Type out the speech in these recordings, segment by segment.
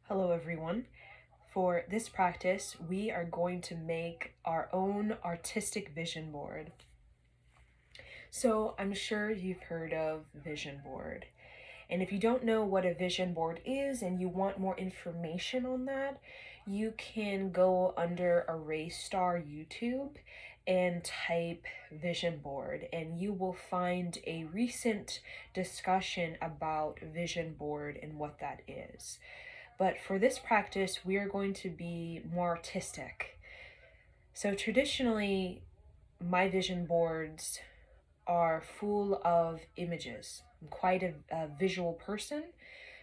Hello everyone. For this practice, we are going to make our own artistic vision board. So I'm sure you've heard of vision board. And if you don't know what a vision board is and you want more information on that, you can go under Array Star YouTube and type vision board, and you will find a recent discussion about vision board and what that is. But for this practice, we are going to be more artistic. So traditionally, my vision boards are full of images. I'm quite a visual person.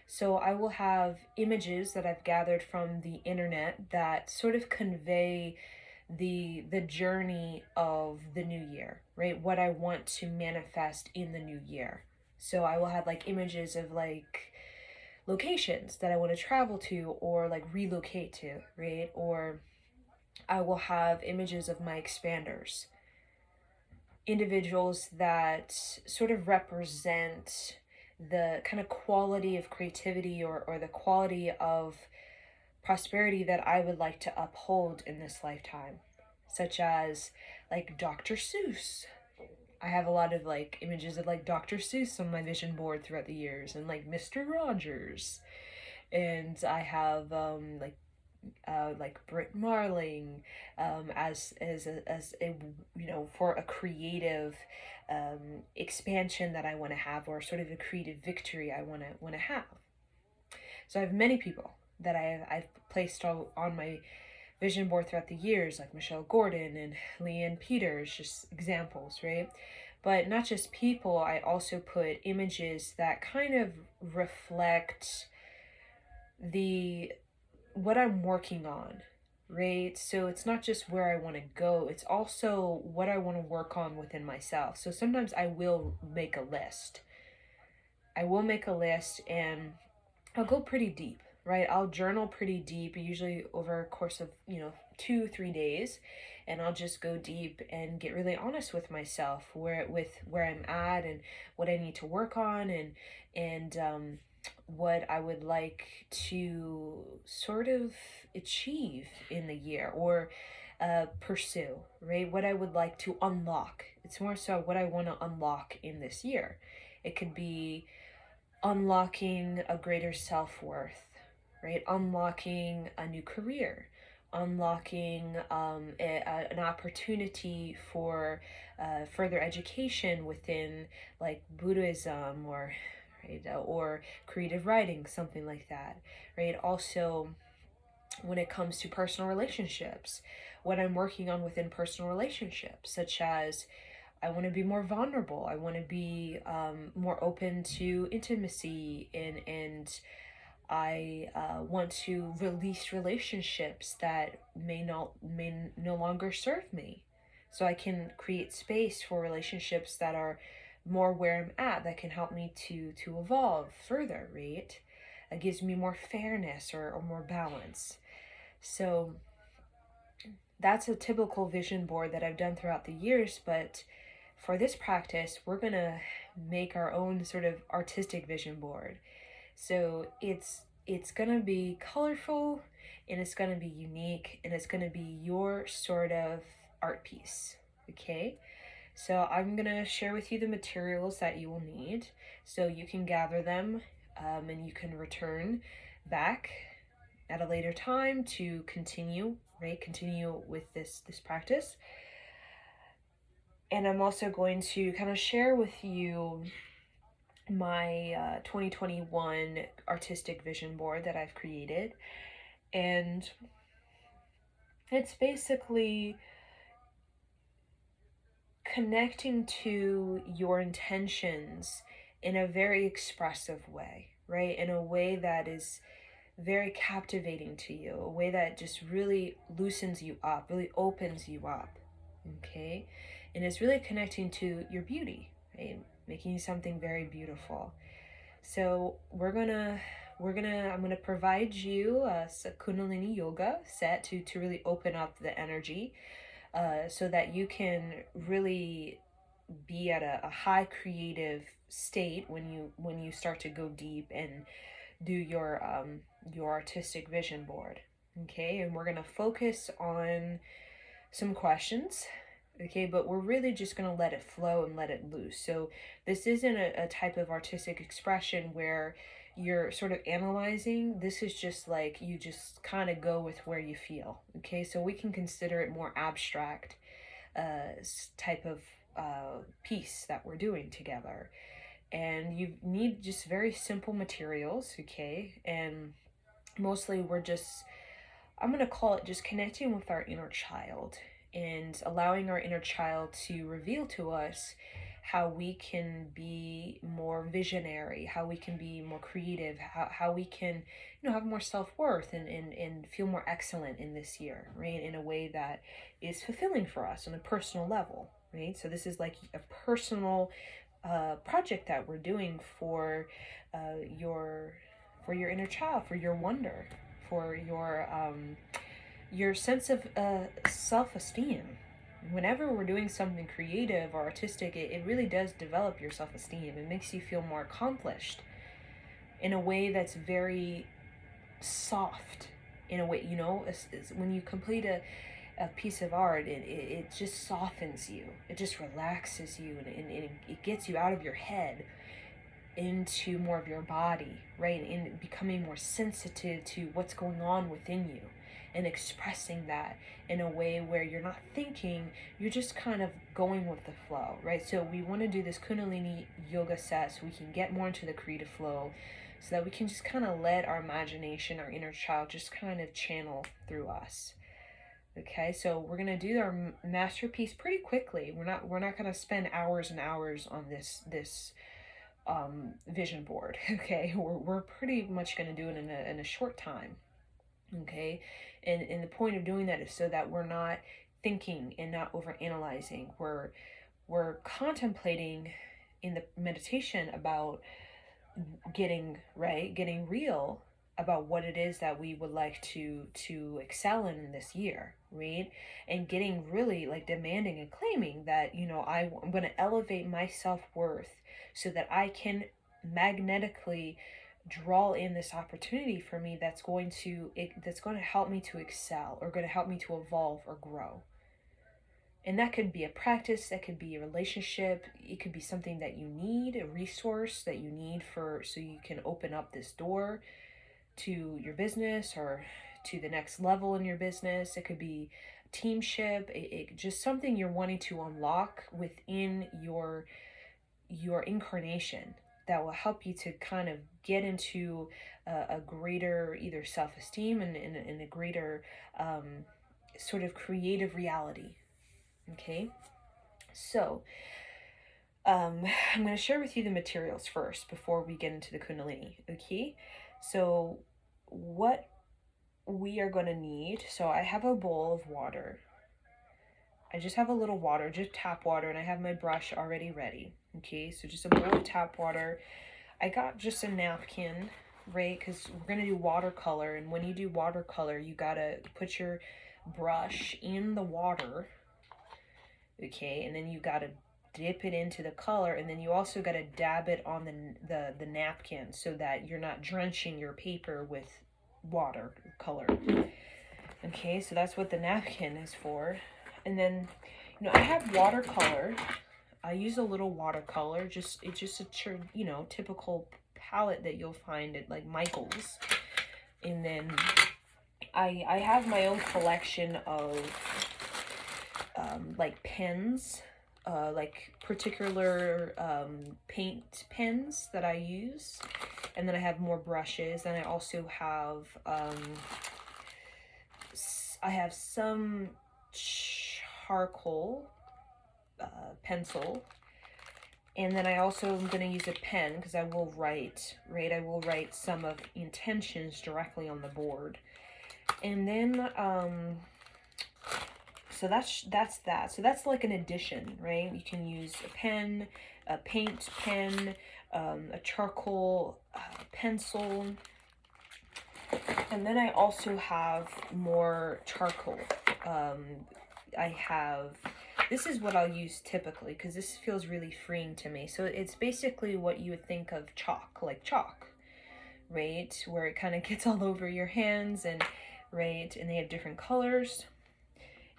So I will have images that I've gathered from the internet that sort of convey the journey of the new year, right? What I want to manifest in the new year. So I will have like images of like locations that I want to travel to or like relocate to, right? Or I will have images of my expanders, individuals that sort of represent the kind of quality of creativity or the quality of prosperity that I would like to uphold in this lifetime, such as like Dr. Seuss. I have a lot of like images of like Dr. Seuss on my vision board throughout the years, and like Mr. Rogers, and I have like Britt Marling, as a for a creative expansion that I want to have, or sort of a creative victory I want to have. So I have many people that I've placed on my vision board throughout the years, like Michelle Gordon and Leanne Peters, just examples, right? But not just people, I also put images that kind of reflect the what I'm working on, right? So it's not just where I want to go, it's also what I want to work on within myself. So sometimes I will make a list. And I'll go pretty deep, right? I'll journal pretty deep, usually over a course of, 2-3 days, and I'll just go deep and get really honest with myself, where I'm at and what I need to work on, and what I would like to sort of achieve in the year, or pursue, right? What I would like to unlock. It's more so what I want to unlock in this year. It could be unlocking a greater self-worth, right? Unlocking a new career, unlocking an opportunity for further education within like Buddhism, or right, or creative writing, something like that, right? Also, when it comes to personal relationships, what I'm working on within personal relationships, such as I want to be more vulnerable. I want to be more open to intimacy, and I want to release relationships that may no longer serve me, so I can create space for relationships that are more where I'm at, that can help me to evolve further, right? That gives me more fairness, or more balance. So that's a typical vision board that I've done throughout the years, but for this practice, we're gonna make our own sort of artistic vision board. So it's gonna be colorful, and it's gonna be unique, and it's gonna be your sort of art piece. Okay? So I'm gonna share with you the materials that you will need, so you can gather them, and you can return back at a later time to continue, right? Continue with this practice. And I'm also going to kind of share with you my 2021 artistic vision board that I've created. And it's basically connecting to your intentions in a very expressive way, right? In a way that is very captivating to you, a way that just really loosens you up, really opens you up, okay? And it's really connecting to your beauty, right? Making something very beautiful. So I'm gonna provide you a Kundalini yoga set to really open up the energy, so that you can really be at a high creative state when you start to go deep and do your artistic vision board. Okay, and we're going to focus on some questions. Okay, but we're really just going to let it flow and let it loose. So this isn't a type of artistic expression where you're sort of analyzing. This is just like you just kind of go with where you feel. Okay, so we can consider it more abstract type of piece that we're doing together. And you need just very simple materials, okay? And mostly we're just, I'm going to call it just connecting with our inner child and allowing our inner child to reveal to us how we can be more visionary, how we can be more creative, how we can, have more self-worth and feel more excellent in this year, right? In a way that is fulfilling for us on a personal level, right? So this is like a personal project that we're doing for your inner child, for your wonder, for your sense of self-esteem. Whenever we're doing something creative or artistic, it really does develop your self-esteem. It makes you feel more accomplished in a way that's very soft. In a way, when you complete a piece of art, it just softens you. It just relaxes you, and it gets you out of your head into more of your body, right? And becoming more sensitive to what's going on within you and expressing that in a way where you're not thinking, you're just kind of going with the flow, right? So we want to do this Kundalini yoga set so we can get more into the creative flow, so that we can just kind of let our imagination, our inner child, just kind of channel through us. Okay, so we're gonna do our masterpiece pretty quickly. We're not gonna spend hours and hours on this vision board. Okay, we're pretty much gonna do it in a short time. Okay, and the point of doing that is so that we're not thinking and not over analyzing. We're contemplating in the meditation about getting real about what it is that we would like to excel in this year, right? And getting really like demanding and claiming that, I'm going to elevate my self-worth so that I can magnetically draw in this opportunity for me that's going to help me to excel, or going to help me to evolve or grow. And that could be a practice, that could be a relationship, it could be something that you need, a resource that you need so you can open up this door to your business or to the next level in your business. It could be teamship, it just something you're wanting to unlock within your incarnation that will help you to kind of get into a greater either self-esteem and a greater sort of creative reality. Okay, so I'm going to share with you the materials first before we get into the Kundalini. Okay, so what we are going to need, so I have a bowl of water. I just have a little water, just tap water, and I have my brush already ready. Okay, so just a bowl of tap water. I got just a napkin, right, because we're going to do watercolor, and when you do watercolor, you got to put your brush in the water. Okay, and then you got to dip it into the color, and then you also got to dab it on the napkin so that you're not drenching your paper with watercolor. Okay, so that's what the napkin is for. And then, I have watercolor. I use a little watercolor. It's just a typical palette that you'll find at like Michael's. And then I have my own collection of like pens, like particular paint pens that I use. And then I have more brushes, and I also have some charcoal pencil, and then I also am going to use a pen because I will write some of intentions directly on the board. And then so that's that. So that's like an addition, right? You can use a pen, a paint pen, a charcoal pencil. And then I also have more charcoal. This is what I'll use typically because this feels really freeing to me. So it's basically what you would think of chalk, like chalk, right? Where it kind of gets all over your hands, and right, and they have different colors.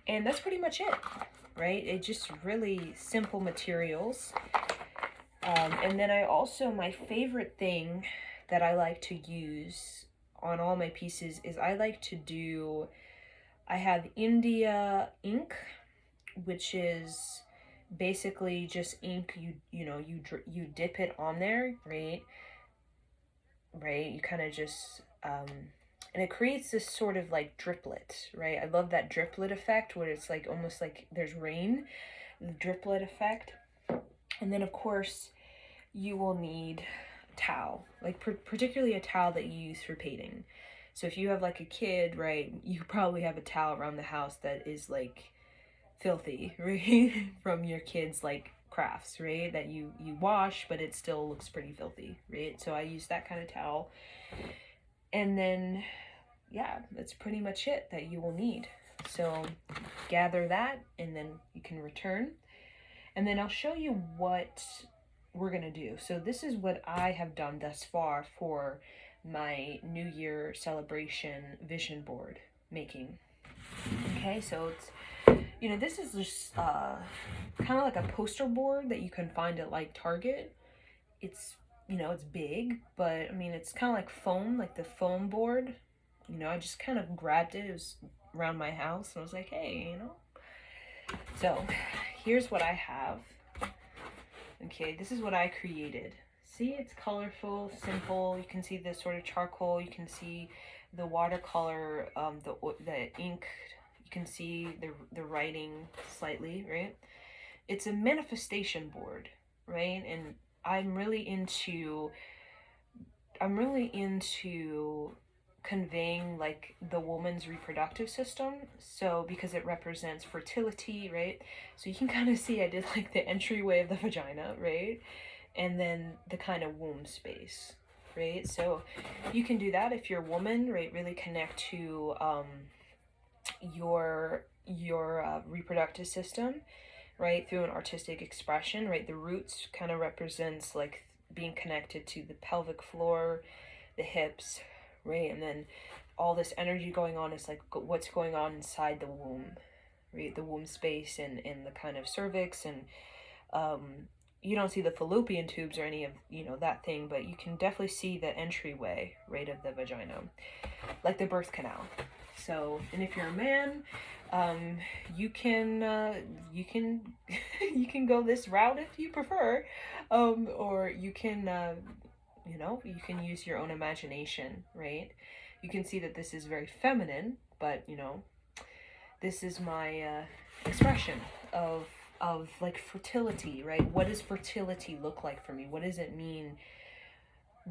And that's pretty much it, right? It's just really simple materials. And then I also, my favorite thing that I like to use on all my pieces is I have India ink, which is basically just ink. You dip it on there, right? You kind of just and it creates this sort of like driplet, right? I love that driplet effect where it's like almost like there's rain, the driplet effect. And then of course you will need a towel, like particularly a towel that you use for painting. So if you have like a kid, right, you probably have a towel around the house that is like filthy, right? From your kids' like crafts, right? That you wash, but it still looks pretty filthy, right? So I use that kind of towel. And then, yeah, that's pretty much it that you will need. So gather that, and then you can return. And then I'll show you what we're gonna do. So this is what I have done thus far for my New Year celebration vision board making. Okay, so it's, this is just kind of like a poster board that you can find at like Target. It's, it's big, but I mean, it's kind of like foam, like the foam board. I just kind of grabbed it. It was around my house, and I was like, hey, So here's what I have. Okay, this is what I created. See, it's colorful, simple. You can see the sort of charcoal. You can see the watercolor, the ink. You can see the writing slightly, right? It's a manifestation board, right? And I'm really into conveying like the woman's reproductive system. So because it represents fertility, right? So you can kind of see I did like the entryway of the vagina, right? And then the kind of womb space, right? So you can do that if you're a woman, right? Really connect to your reproductive system, right? Through an artistic expression, right? The roots kind of represents like being connected to the pelvic floor, the hips, right? And then all this energy going on is like what's going on inside the womb, right? The womb space and the kind of cervix, and you don't see the fallopian tubes or any of that thing, but you can definitely see the entryway, right, of the vagina, like the birth canal. So, and if you're a man, you can you can go this route if you prefer, or you can you can use your own imagination, right? You can see that this is very feminine, but this is my expression of like fertility, right? What does fertility look like for me? What does it mean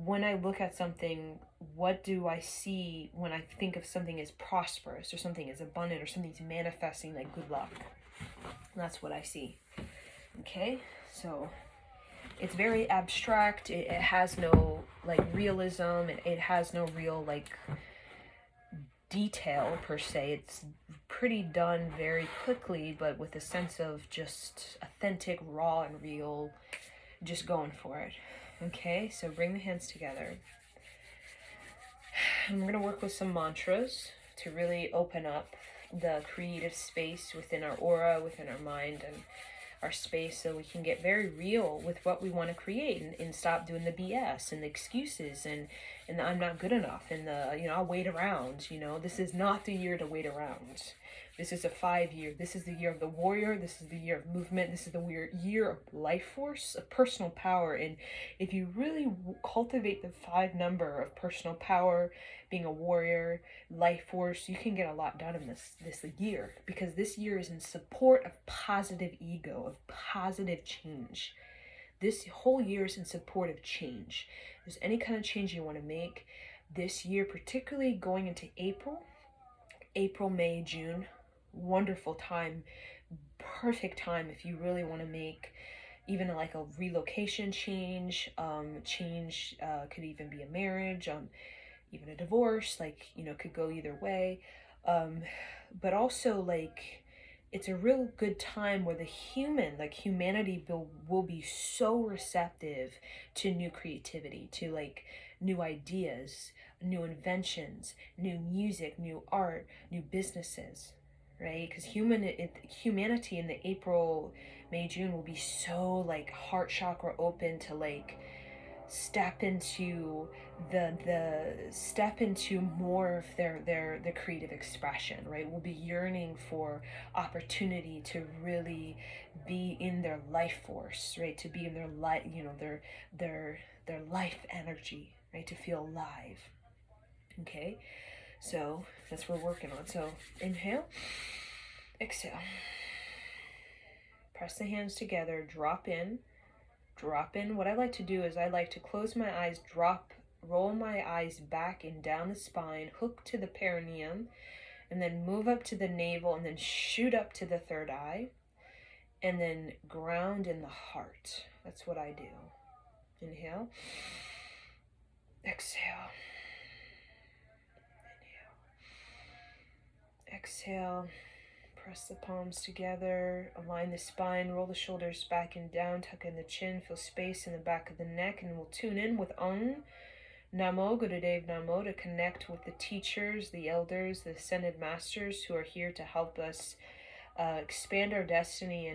when I look at something? What do I see when I think of something as prosperous, or something as abundant, or something's manifesting like good luck? And that's what I see. Okay, so it's very abstract. It has no like realism. It has no real like detail per se. It's pretty done very quickly, but with a sense of just authentic, raw, and real, just going for it. Okay, so bring the hands together. And we're going to work with some mantras to really open up the creative space within our aura, within our mind, and our space, so we can get very real with what we want to create, and stop doing the BS and the excuses and the I'm not good enough, and the I'll wait around. This is not the year to wait around. This is a 5-year. This is the year of the warrior. This is the year of movement. This is the year of life force, of personal power. And if you really cultivate the 5 number of personal power, being a warrior, life force, you can get a lot done in this year, because this year is in support of positive ego, of positive change. This whole year is in support of change. If there's any kind of change you want to make this year, particularly going into April, May, June, wonderful time, perfect time if you really want to make even like a relocation change. Could even be a marriage, even a divorce, like could go either way, but also like it's a real good time where the humanity will be so receptive to new creativity, to like new ideas, new inventions, new music, new art, new businesses, right? Because humanity in the April, May, June will be so like heart chakra open to like step into more of their creative expression, right? We'll be yearning for opportunity to really be in their life force, right? To be in their life, their life energy, right? To feel alive. Okay, so that's what we're working on. So inhale, exhale, press the hands together, drop in. What I like to do is I like to close my eyes, roll my eyes back and down the spine, hook to the perineum, and then move up to the navel, and then shoot up to the third eye, and then ground in the heart. That's what I do. Inhale, exhale, inhale, exhale. Press the palms together, align the spine, roll the shoulders back and down, tuck in the chin, feel space in the back of the neck, and we'll tune in with Namo, Gurudev Namo, to connect with the teachers, the elders, the ascended masters who are here to help us expand our destiny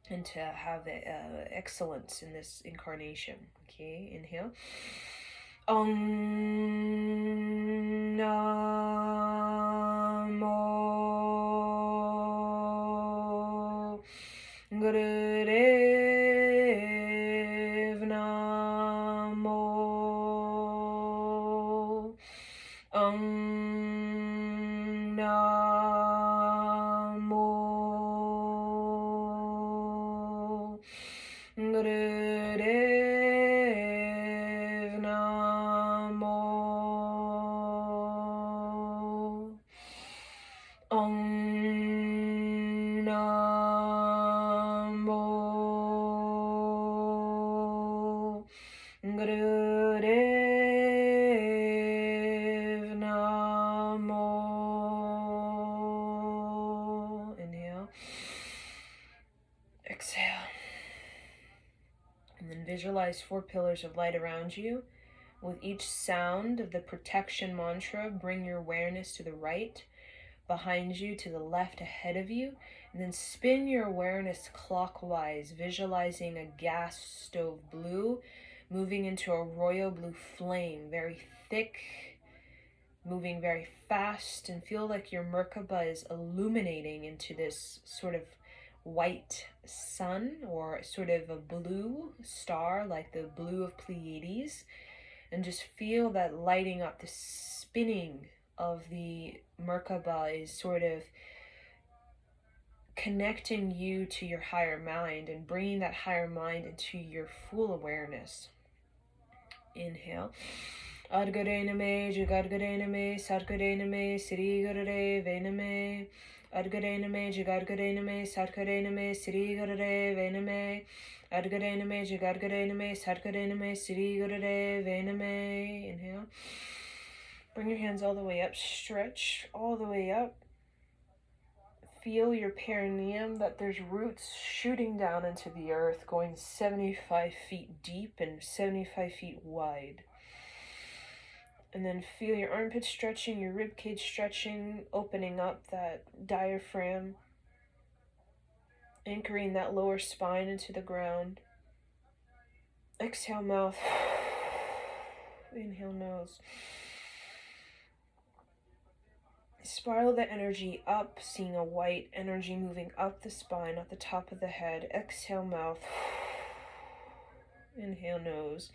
and to have excellence in this incarnation. Okay, inhale. Namo Gurudev Namo Namo Gurudev Namo Namo Gurudev Namo. Inhale, exhale, and then visualize 4 pillars of light around you. With each sound of the protection mantra, bring your awareness to the right, behind you, to the left, ahead of you, and then spin your awareness clockwise, visualizing a gas stove blue moving into a royal blue flame, very thick, moving very fast, and feel like your Merkaba is illuminating into this sort of white sun, or sort of a blue star, like the blue of Pleiades, and just feel that lighting up. The spinning of the Merkaba is sort of connecting you to your higher mind and bringing that higher mind into your full awareness. Inhale. Adgare name, Jagadgare name, Sadgare name, Sri Gurudev name. Adgare name, Jagadgare name, Sadgare name, Sri Gurudev name. Adgare name, Jagadgare name, Sadgare name, Sri Gurudev name. Inhale. Bring your hands all the way up, stretch all the way up. Feel your perineum, that there's roots shooting down into the earth, going 75 feet deep and 75 feet wide. And then feel your armpits stretching, your rib cage stretching, opening up that diaphragm, anchoring that lower spine into the ground. Exhale, mouth. Inhale, nose. Spiral the energy up, seeing a white energy moving up the spine, at the top of the head. Exhale, mouth. Inhale, nose.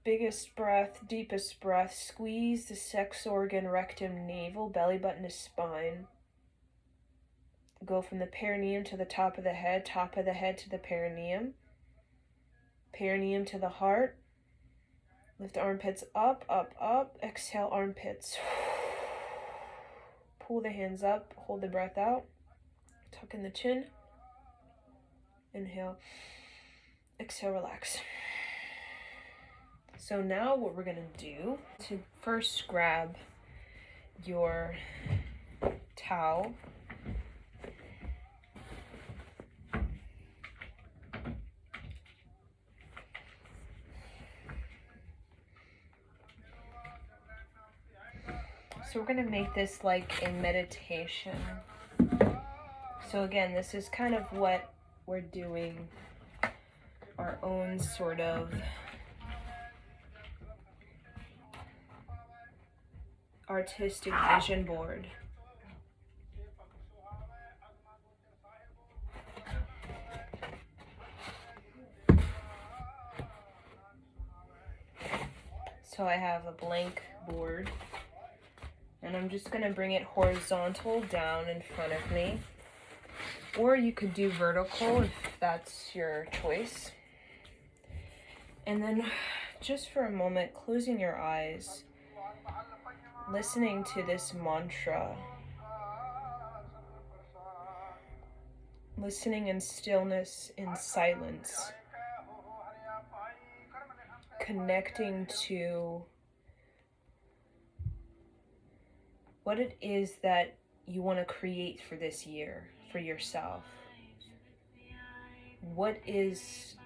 Biggest breath, deepest breath. Squeeze the sex organ, rectum, navel, belly button to spine. Go from the perineum to the top of the head to the perineum. Perineum to the heart. Lift armpits up, up, up. Exhale, armpits. Pull the hands up, hold the breath out. Tuck in the chin. Inhale. Exhale, relax. So now what we're going to do to first grab your towel. So we're going to make this like a meditation. So again, this is kind of what we're doing, our own sort of artistic vision board. So I have a blank board, and I'm just going to bring it horizontal down in front of me. Or you could do vertical if that's your choice. And then just for a moment, closing your eyes, listening to this mantra, listening in stillness, in silence, connecting to what it is that you want to create for this year, for yourself. What is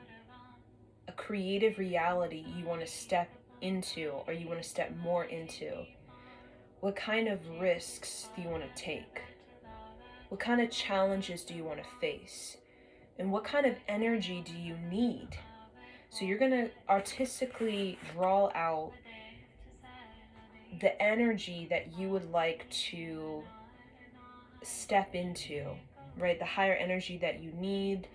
a creative reality you want to step into, or you want to step more into? What kind of risks do you want to take? What kind of challenges do you want to face? And what kind of energy do you need? So you're going to artistically draw out the energy that you would like to step into, right? The higher energy that you need.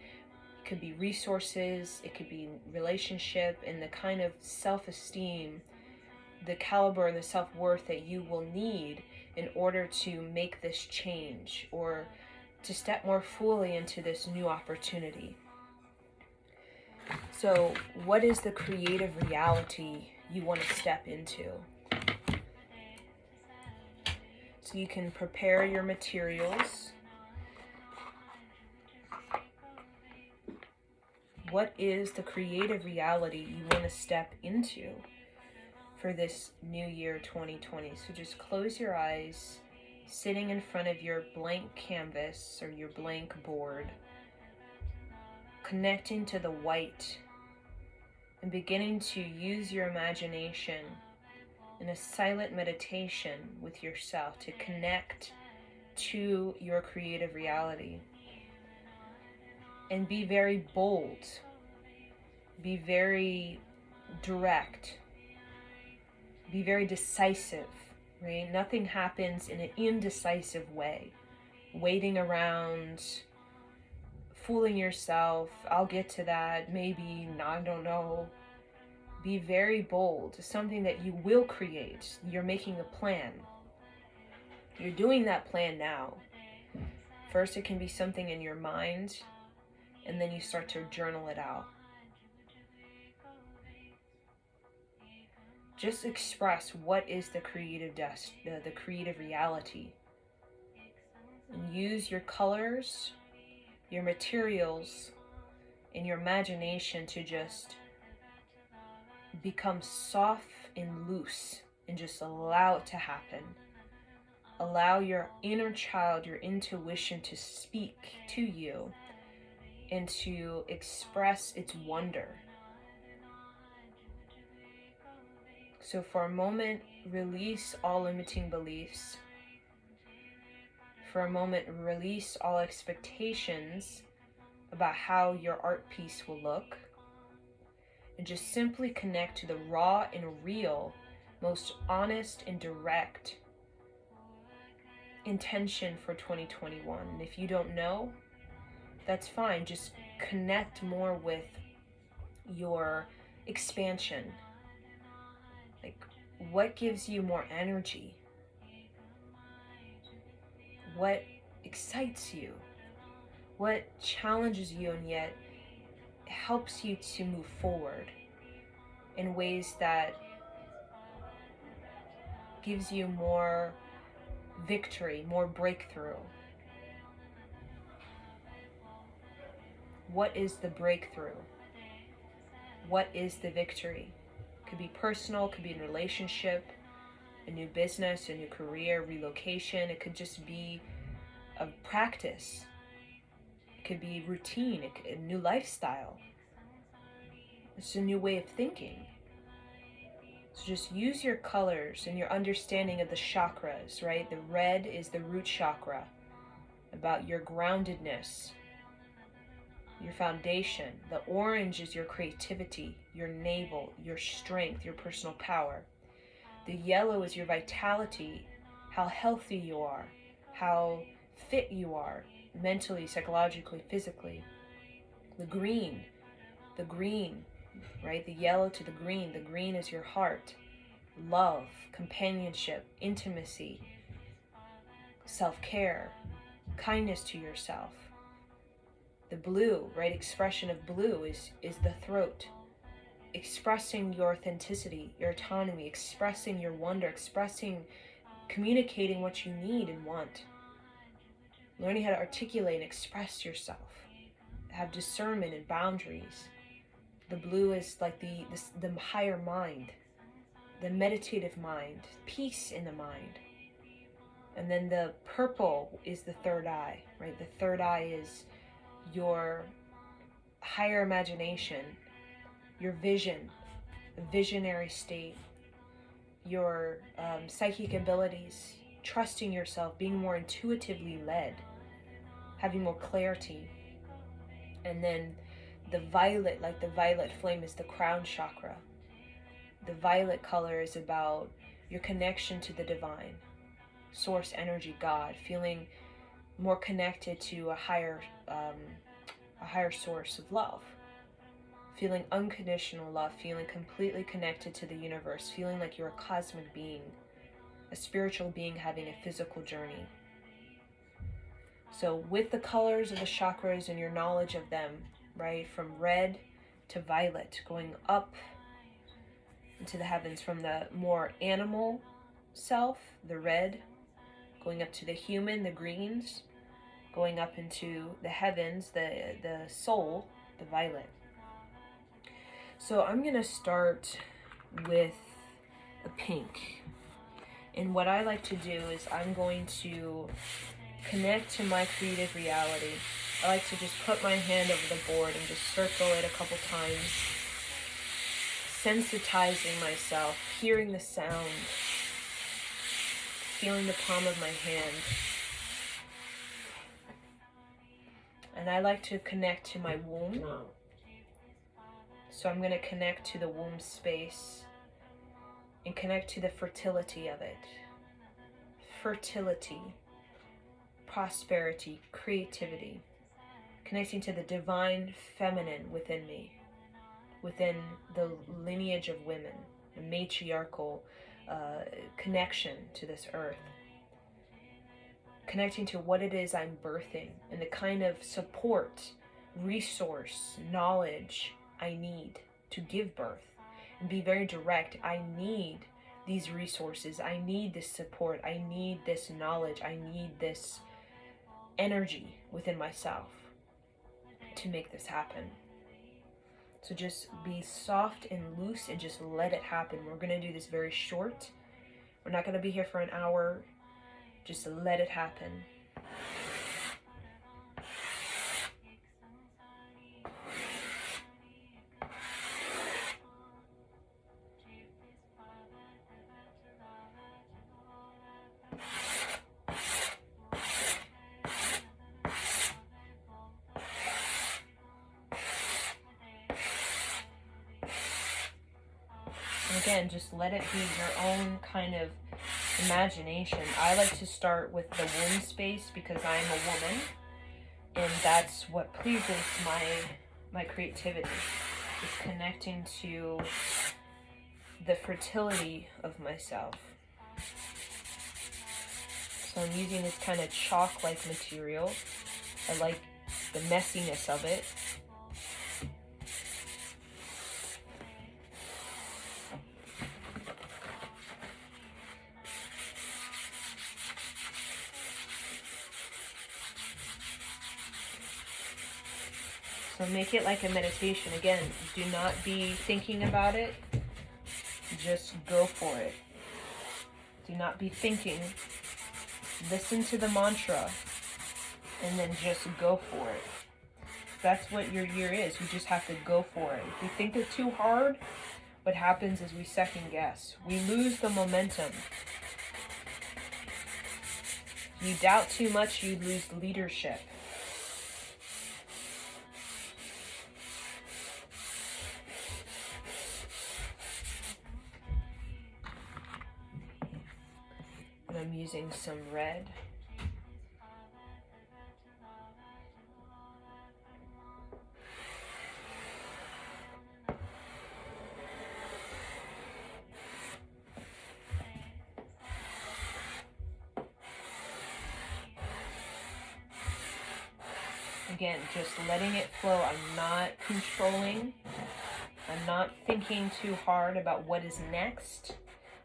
It could be resources, it could be relationship, and the kind of self-esteem, the caliber and the self-worth that you will need in order to make this change or to step more fully into this new opportunity. So what is the creative reality you want to step into? So you can prepare your materials. What is the creative reality you want to step into for this new year 2020? So just close your eyes, sitting in front of your blank canvas or your blank board, connecting to the white and beginning to use your imagination in a silent meditation with yourself to connect to your creative reality. And be very bold, be very direct, be very decisive, right? Nothing happens in an indecisive way, waiting around, fooling yourself, I'll get to that, maybe, I don't know. Be very bold, something that you will create. You're making a plan. You're doing that plan now. First, it can be something in your mind, and then you start to journal it out. Just express what is the creative the creative reality. And use your colors, your materials, and your imagination to just become soft and loose and just allow it to happen. Allow your inner child, your intuition to speak to you and to express its wonder. So for a moment, release all limiting beliefs. For a moment, release all expectations about how your art piece will look. And just simply connect to the raw and real, most honest and direct intention for 2021. And if you don't know, that's fine. Just connect more with your expansion. Like, what gives you more energy? What excites you? What challenges you and yet helps you to move forward in ways that gives you more victory, more breakthrough? What is the breakthrough? What is the victory? Could be personal, could be in relationship, a new business, a new career, relocation. It could just be a practice. It could be routine, a new lifestyle. It's a new way of thinking. So just use your colors and your understanding of the chakras, right? The red is the root chakra, about your groundedness, your foundation. The orange is your creativity, your navel, your strength, your personal power. The yellow is your vitality, how healthy you are, how fit you are, mentally, psychologically, physically. The green, right? The yellow to the green. The green is your heart, love, companionship, intimacy, self-care, kindness to yourself. The blue, right? Expression of blue is the throat. Expressing your authenticity, your autonomy, expressing your wonder, communicating what you need and want. Learning how to articulate and express yourself. Have discernment and boundaries. The blue is like the higher mind, the meditative mind, peace in the mind. And then the purple is the third eye, right? The third eye is your higher imagination, your vision, a visionary state, your psychic abilities, trusting yourself, being more intuitively led, having more clarity. And then the violet, like the violet flame, is the crown chakra. The violet color is about your connection to the divine, source energy, God, feeling more connected to a higher source of love, feeling unconditional love, feeling completely connected to the universe, feeling like you're a cosmic being, a spiritual being having a physical journey. So with the colors of the chakras and your knowledge of them, right, from red to violet, going up into the heavens, from the more animal self, the red, going up to the human, the greens, going up into the heavens, the soul, the violet. So I'm going to start with a pink. And what I like to do is I'm going to connect to my creative reality. I like to just put my hand over the board and just circle it a couple times, sensitizing myself, hearing the sound, feeling the palm of my hand. And I like to connect to my womb. So I'm going to connect to the womb space and connect to the fertility of it. Fertility, prosperity, creativity. Connecting to the divine feminine within me, within the lineage of women, the matriarchal connection to this earth. Connecting to what it is I'm birthing and the kind of support, resource, knowledge I need to give birth, and be very direct. I need these resources. I need this support. I need this knowledge. I need this energy within myself to make this happen. So just be soft and loose and just let it happen. We're going to do this very short. We're not going to be here for an hour. Just let it happen. Again, just let it be your own kind of imagination. I like to start with the womb space because I am a woman, and that's what pleases my creativity, is connecting to the fertility of myself. So I'm using this kind of chalk-like material. I like the messiness of it. So make it like a meditation. Again, do not be thinking about it. Just go for it. Do not be thinking. Listen to the mantra and then just go for it. That's what your year is. You just have to go for it. If you think it's too hard, what happens is we second guess. We lose the momentum. You doubt too much, you lose leadership. And I'm using some red. Again, just letting it flow. I'm not controlling. I'm not thinking too hard about what is next.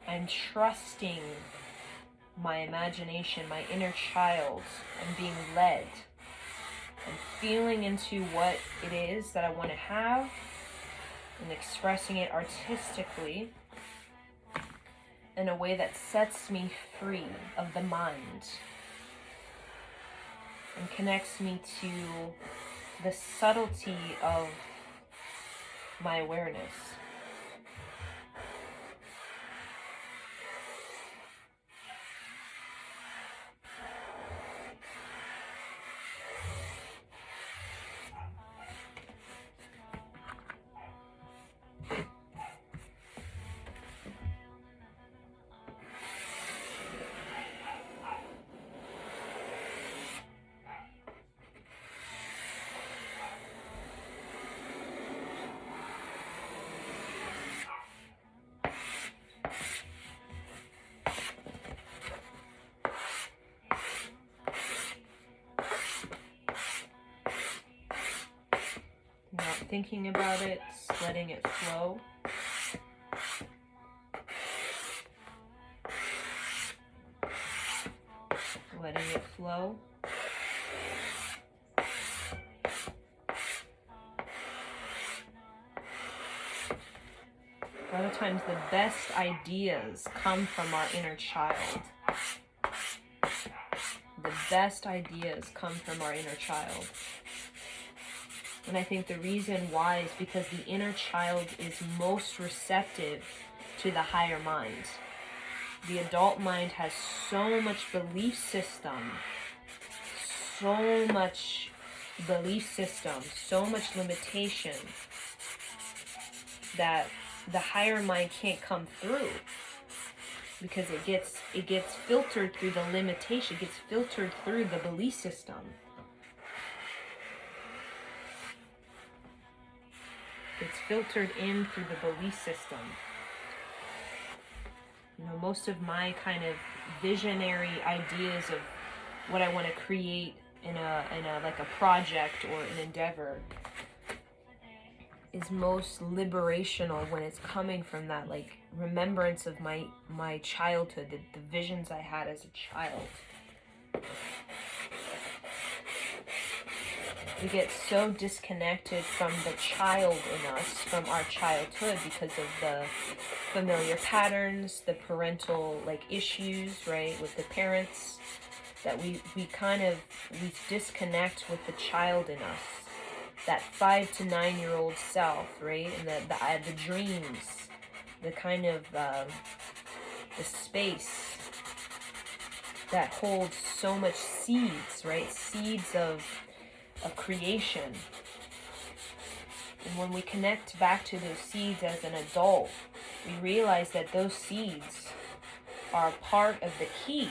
I'm trusting my imagination, my inner child. I'm being led. I'm feeling into what it is that I want to have and expressing it artistically in a way that sets me free of the mind and connects me to the subtlety of my awareness. Not thinking about it, just letting it flow. Letting it flow. A lot of times the best ideas come from our inner child. The best ideas come from our inner child. And I think the reason why is because the inner child is most receptive to the higher mind. The adult mind has so much belief system, so much limitation that the higher mind can't come through because it gets filtered through the limitation, it gets filtered through the belief system. It's filtered in through the belief system. You know, most of my kind of visionary ideas of what I want to create in a like a project or an endeavor is most liberational when it's coming from that like remembrance of my childhood, the visions I had as a child. We get so disconnected from the child in us, from our childhood, because of the familiar patterns, the parental like issues, right, with the parents, that we disconnect with the child in us, that 5 to 9 year old self, right, and the dreams, the kind of the space that holds so much seeds, right, seeds of creation. And when we connect back to those seeds as an adult, we realize that those seeds are part of the key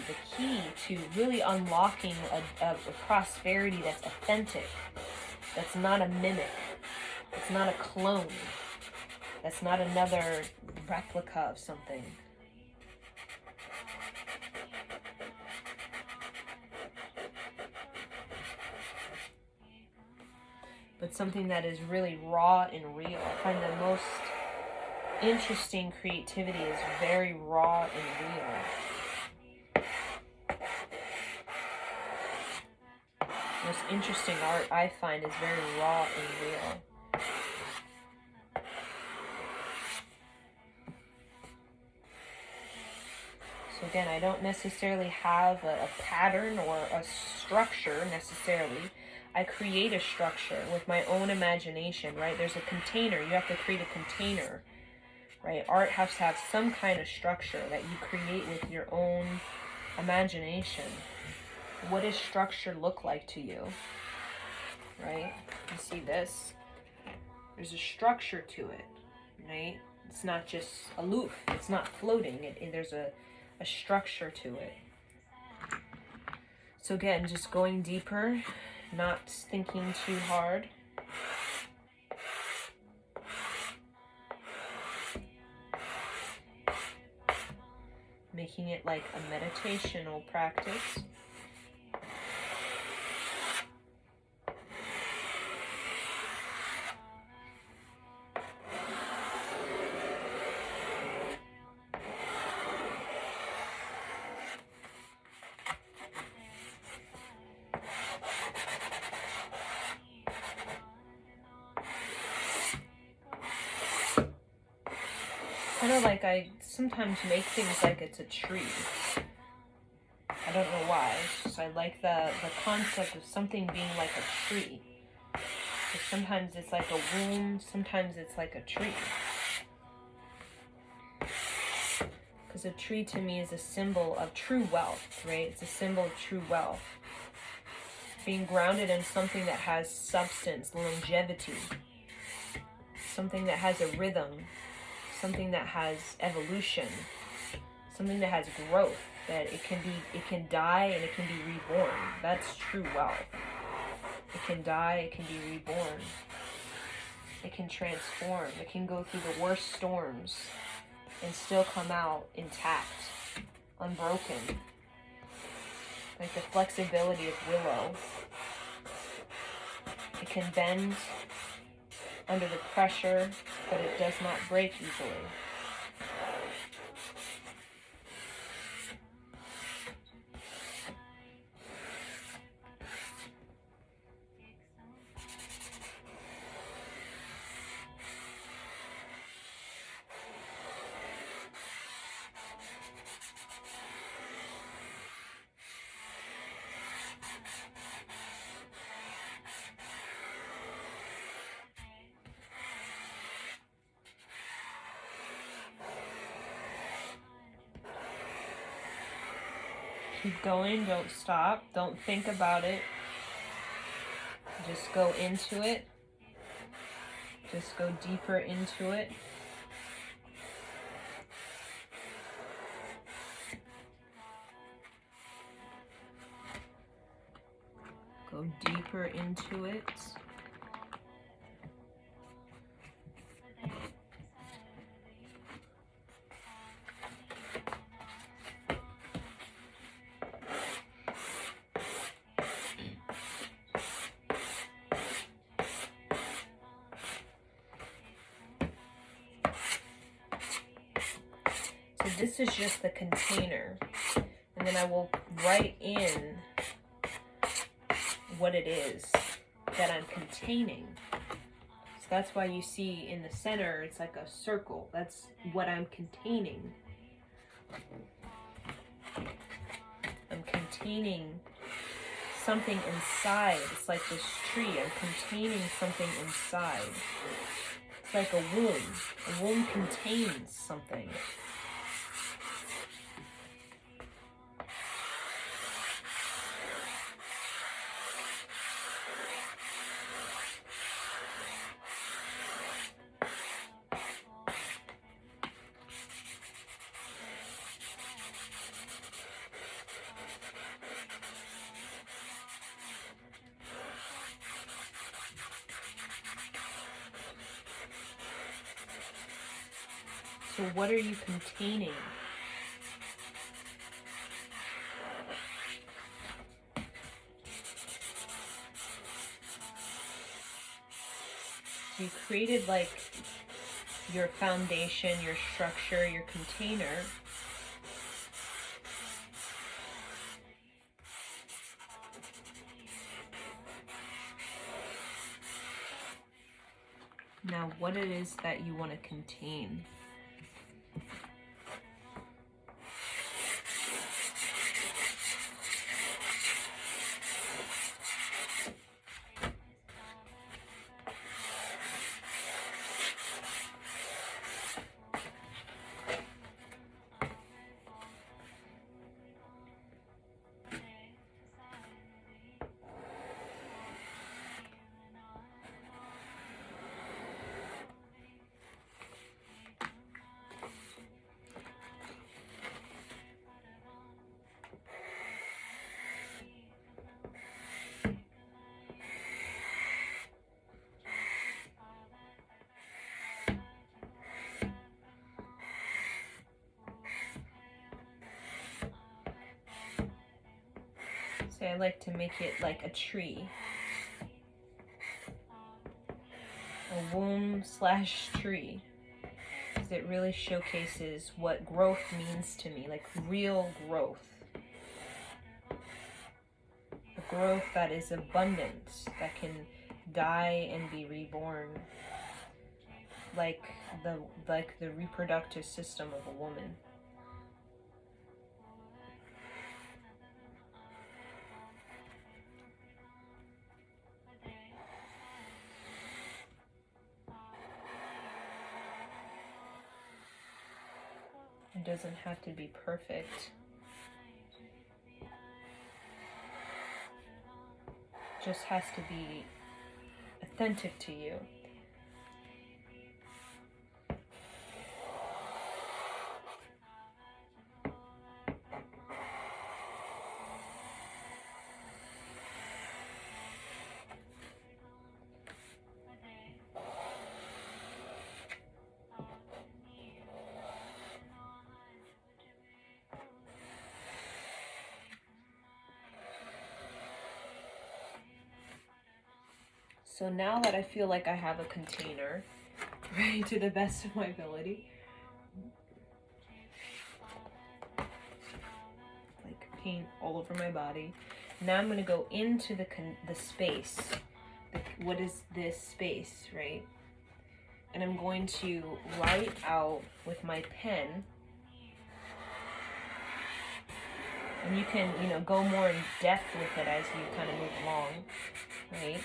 to really unlocking a prosperity that's authentic, that's not a mimic, that's not a clone, that's not another replica of something. But something that is really raw and real. I find the most interesting creativity is very raw and real. Most interesting art I find is very raw and real. So again, I don't necessarily have a pattern or a structure necessarily. I create a structure with my own imagination, right? There's a container. You have to create a container right? Art has to have some kind of structure that you create with your own imagination. What does structure look like to you, right? You see this? There's a structure to it, right? It's not just aloof. It's not floating. There's a structure to it. So again, just going deeper, not thinking too hard. Making it like a meditational practice. Kind of like I sometimes make things like it's a tree. I don't know why. It's just I like the concept of something being like a tree. So sometimes it's like a womb, sometimes it's like a tree. Because a tree to me is a symbol of true wealth, right? It's a symbol of true wealth. Being grounded in something that has substance, longevity. Something that has a rhythm. Something that has evolution. Something that has growth. That it can die and it can be reborn. That's true wealth. It can die, it can be reborn. It can transform. It can go through the worst storms and still come out intact, unbroken. Like the flexibility of willow. It can bend under the pressure, but it does not break easily. Keep going, don't stop, don't think about it. Just go into it. Just go deeper into it. Go deeper into it. So this is just the container. And then I will write in what it is that I'm containing. So that's why you see in the center, it's like a circle. That's what I'm containing. I'm containing something inside. It's like this tree. I'm containing something inside. It's like a womb. A womb contains something. So what are you containing? You created like your foundation, your structure, your container. Now what it is that you want to contain. say I like to make it like a tree. A womb / tree. Because it really showcases what growth means to me, like real growth. A growth that is abundant, that can die and be reborn. Like the reproductive system of a woman. It doesn't have to be perfect. It just has to be authentic to you. So now that I feel like I have a container, right, to the best of my ability, like paint all over my body. Now I'm going to go into the space. What is this space, right? And I'm going to write out with my pen. And you can, go more in depth with it as you kind of move along, right?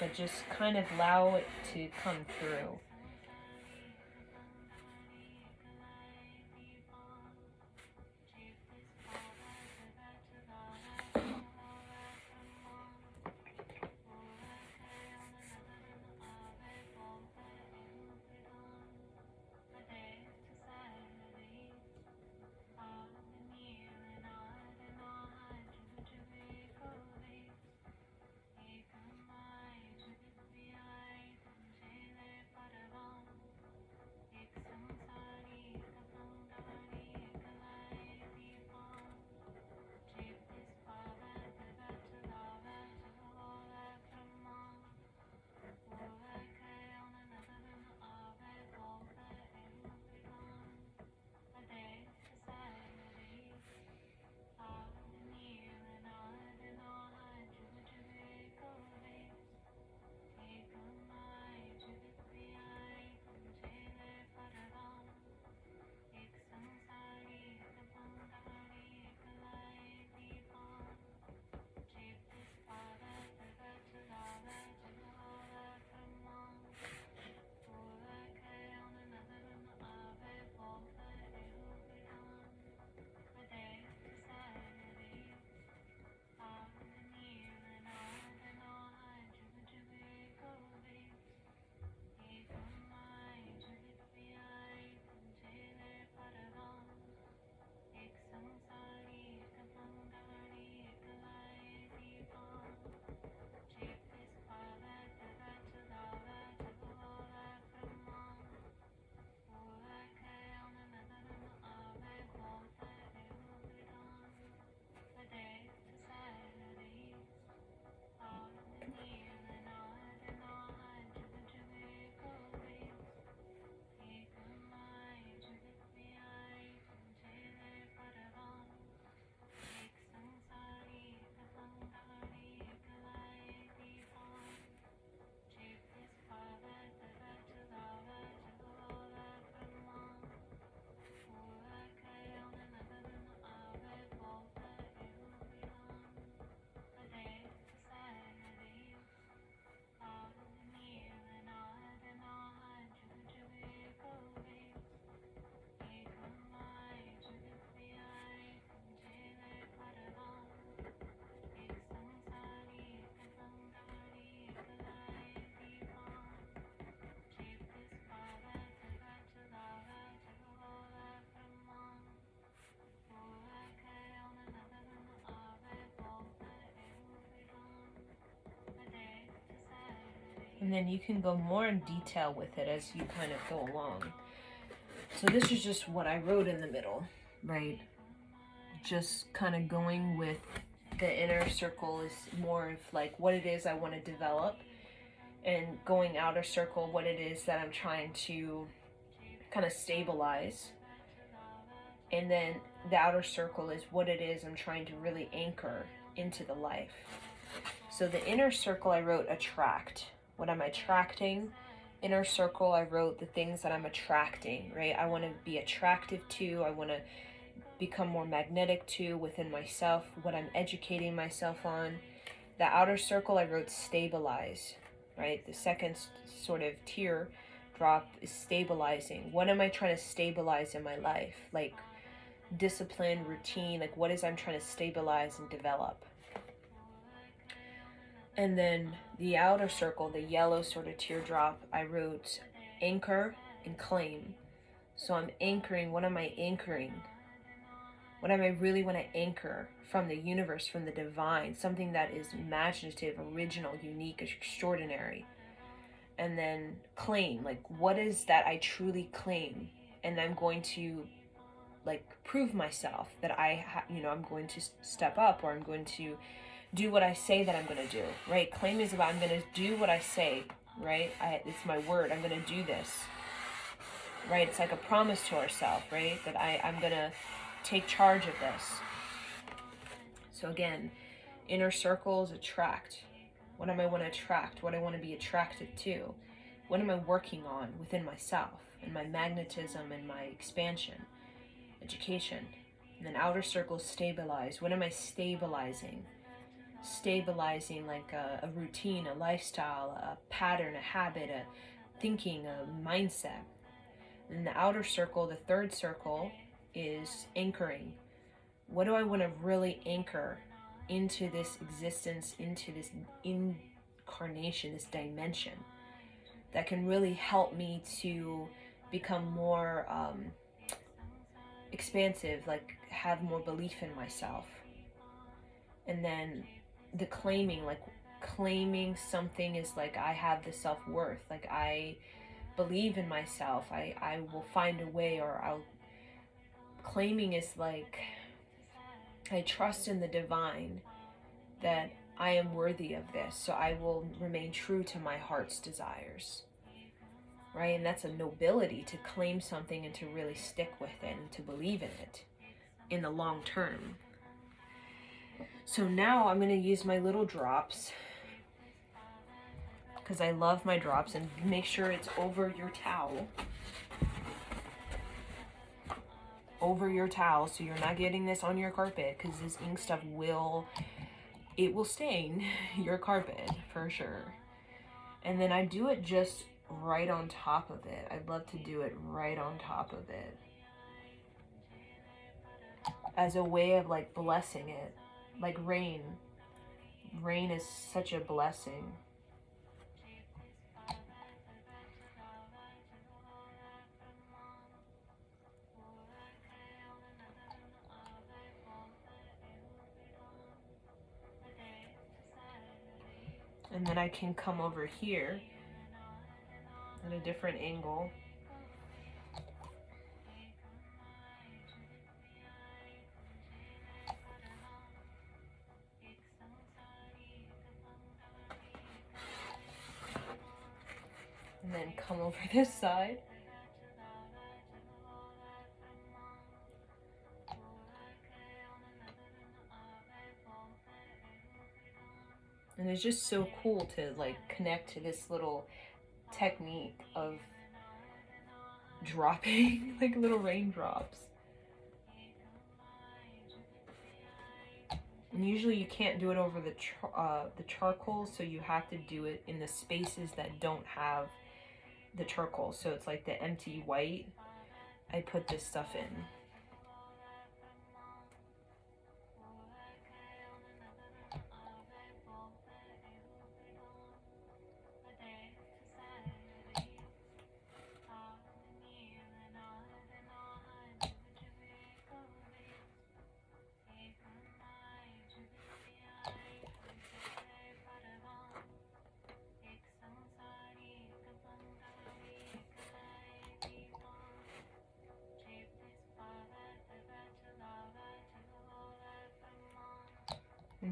But just kind of allow it to come through. And then you can go more in detail with it as you kind of go along. So this is just what I wrote in the middle, right? Just kind of going with the inner circle is more of like what it is I want to develop, and going outer circle, what it is that I'm trying to kind of stabilize. And then the outer circle is what it is I'm trying to really anchor into the life. So the inner circle, I wrote attract. What I'm attracting. Inner circle, I wrote the things that I'm attracting, right? I want to be attractive to, I want to become more magnetic to within myself, what I'm educating myself on. The outer circle, I wrote stabilize, right? The second sort of tear drop is stabilizing. What am I trying to stabilize in my life? Like discipline, routine, like what is I'm trying to stabilize and develop. And then the outer circle, the yellow sort of teardrop, I wrote anchor and claim. So I'm anchoring, what am I anchoring? What am I really want to anchor from the universe, from the divine, something that is imaginative, original, unique, extraordinary. And then claim, like what is that I truly claim? And I'm going to like prove myself that I'm going to step up, or I'm going to do what I say that I'm going to do, right? Claim is about I'm going to do what I say, right? It's my word. I'm going to do this, right? It's like a promise to ourselves, right? That I'm going to take charge of this. So again, inner circles attract. What am I want to attract? What I want to be attracted to? What am I working on within myself and my magnetism and my expansion, education? And then outer circles stabilize. What am I stabilizing? Stabilizing like a routine, a lifestyle, a pattern, a habit, a thinking, a mindset. And the outer circle, the third circle, is anchoring. What do I want to really anchor into this existence, into this incarnation, this dimension that can really help me to become more expansive, like have more belief in myself. And then the claiming, like claiming something is like I have the self-worth, like I believe in myself, I will find a way, or claiming is like I trust in the divine that I am worthy of this, so I will remain true to my heart's desires, right? And that's a nobility, to claim something and to really stick with it and to believe in it in the long term. So now I'm going to use my little drops, because I love my drops, and make sure it's over your towel. Over your towel, so you're not getting this on your carpet, because this ink stuff will stain your carpet for sure. And then I do it just right on top of it. I'd love to do it right on top of it as a way of like blessing it, like rain. Rain is such a blessing. And then I can come over here at a different angle. And then come over this side. And it's just so cool to like connect to this little technique of dropping like little raindrops. And usually you can't do it over the charcoal, so you have to do it in the spaces that don't have the charcoal. So it's like the empty white. I put this stuff in.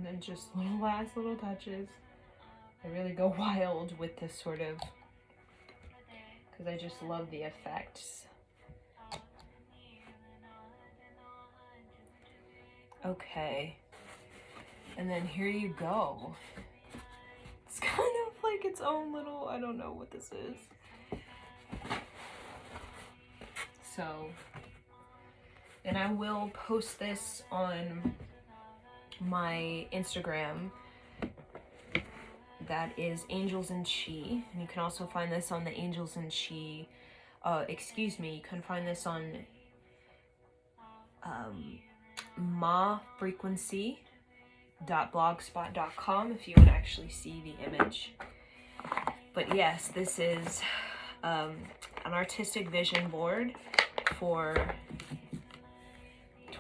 And then just last little touches. I really go wild with this sort of, because I just love the effects. Okay. And then here you go. It's kind of like its own little, I don't know what this is. So, and I will post this on my Instagram. That is Angels and Chi. And you can also find this on the Angels and Chi, you can find this on mafrequency.blogspot.com if you want to actually see the image. But yes, this is an artistic vision board for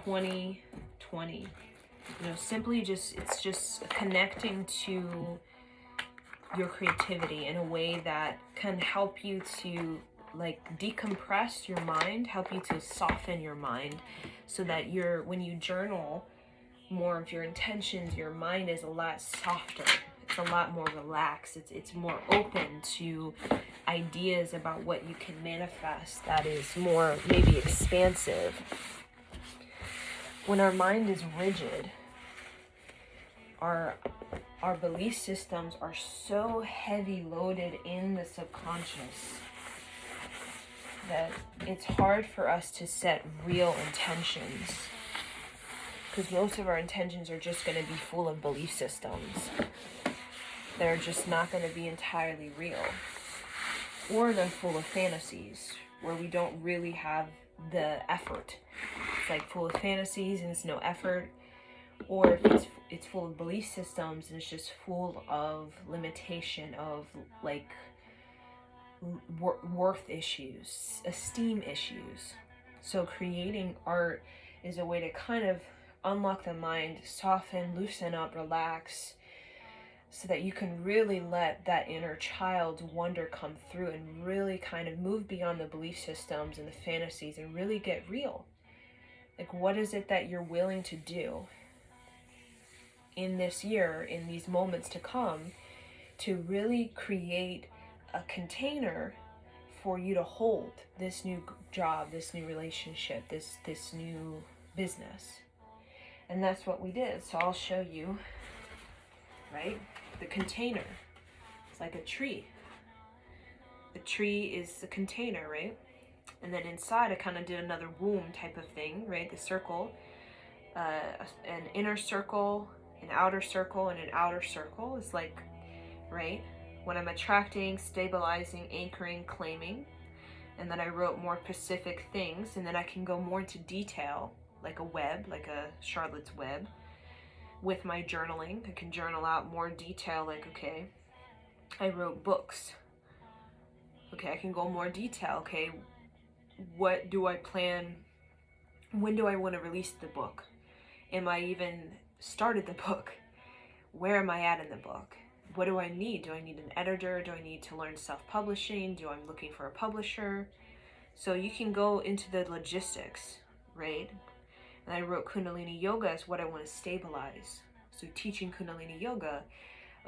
2020. You know, simply it's just connecting to your creativity in a way that can help you to like decompress your mind, help you to soften your mind, so that when you journal more of your intentions, your mind is a lot softer. It's a lot more relaxed. It's more open to ideas about what you can manifest that is more maybe expansive. When our mind is rigid, our belief systems are so heavy loaded in the subconscious that it's hard for us to set real intentions, because most of our intentions are just going to be full of belief systems. They're just not going to be entirely real, or they're full of fantasies where we don't really have the effort. It's like full of fantasies and it's no effort. Or if it's full of belief systems and it's just full of limitation, of like worth issues, esteem issues. So creating art is a way to kind of unlock the mind, soften, loosen up, relax, so that you can really let that inner child's wonder come through and really kind of move beyond the belief systems and the fantasies and really get real. Like, what is it that you're willing to do in this year, in these moments to come, to really create a container for you to hold this new job, this new relationship, this new business? And that's what we did. So I'll show you, right? The container. It's like a tree. The tree is the container, right? And then inside I kind of did another womb type of thing, right? The circle, an inner circle, an outer circle, and an outer circle is like, right? When I'm attracting, stabilizing, anchoring, claiming. And then I wrote more specific things, and then I can go more into detail, like a web, like a Charlotte's Web. With my journaling, I can journal out more detail, like, okay, I wrote books. Okay, I can go more detail. Okay, what do I plan? When do I want to release the book? Am I even started the book? Where am I at in the book? What do I need? Do I need an editor? Do I need to learn self-publishing? Do I'm looking for a publisher? So you can go into the logistics, right? And I wrote Kundalini Yoga as what I want to stabilize. So teaching Kundalini Yoga,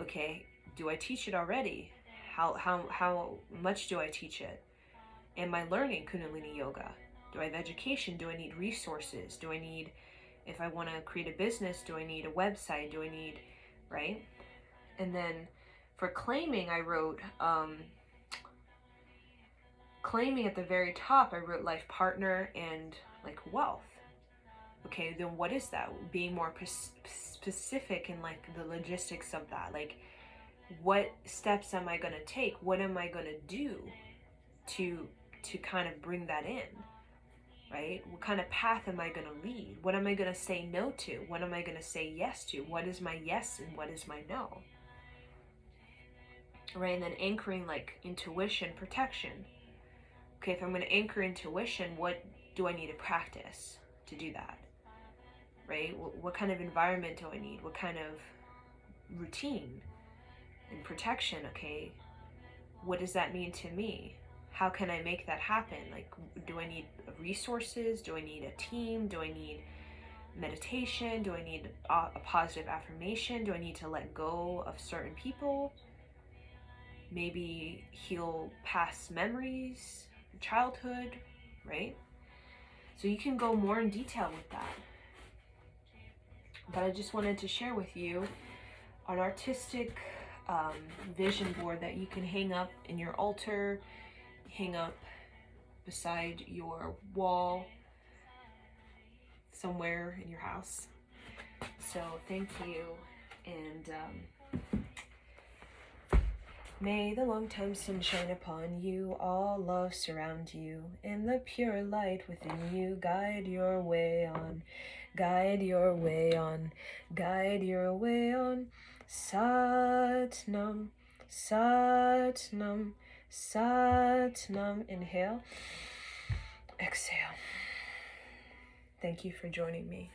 okay, do I teach it already? How much do I teach it? Am I learning Kundalini Yoga? Do I have education? Do I need resources? Do I need, if I want to create a business, do I need a website? Do I need, right? And then for claiming, I wrote, claiming at the very top, I wrote life partner and like wealth. Okay, then what is that? Being more specific in like the logistics of that. Like, what steps am I going to take? What am I going to do to kind of bring that in, right? What kind of path am I going to lead? What am I going to say no to? What am I going to say yes to? What is my yes and what is my no? Right, and then anchoring like intuition, protection. Okay, if I'm going to anchor intuition, what do I need to practice to do that? Right? What kind of environment do I need? What kind of routine and protection? Okay, what does that mean to me? How can I make that happen? Like, do I need resources? Do I need a team? Do I need, meditation? Do I need a positive affirmation? Do I need to let go of certain people? Maybe heal past memories, childhood, right? So you can go more in detail with that. But I just wanted to share with you an artistic vision board that you can hang up in your altar, hang up beside your wall, somewhere in your house. So thank you, and may the long-time sun shine upon you, all love surround you, and the pure light within you guide your way on, guide your way on, guide your way on. Satnam, Satnam, Satnam. Inhale, exhale. Thank you for joining me.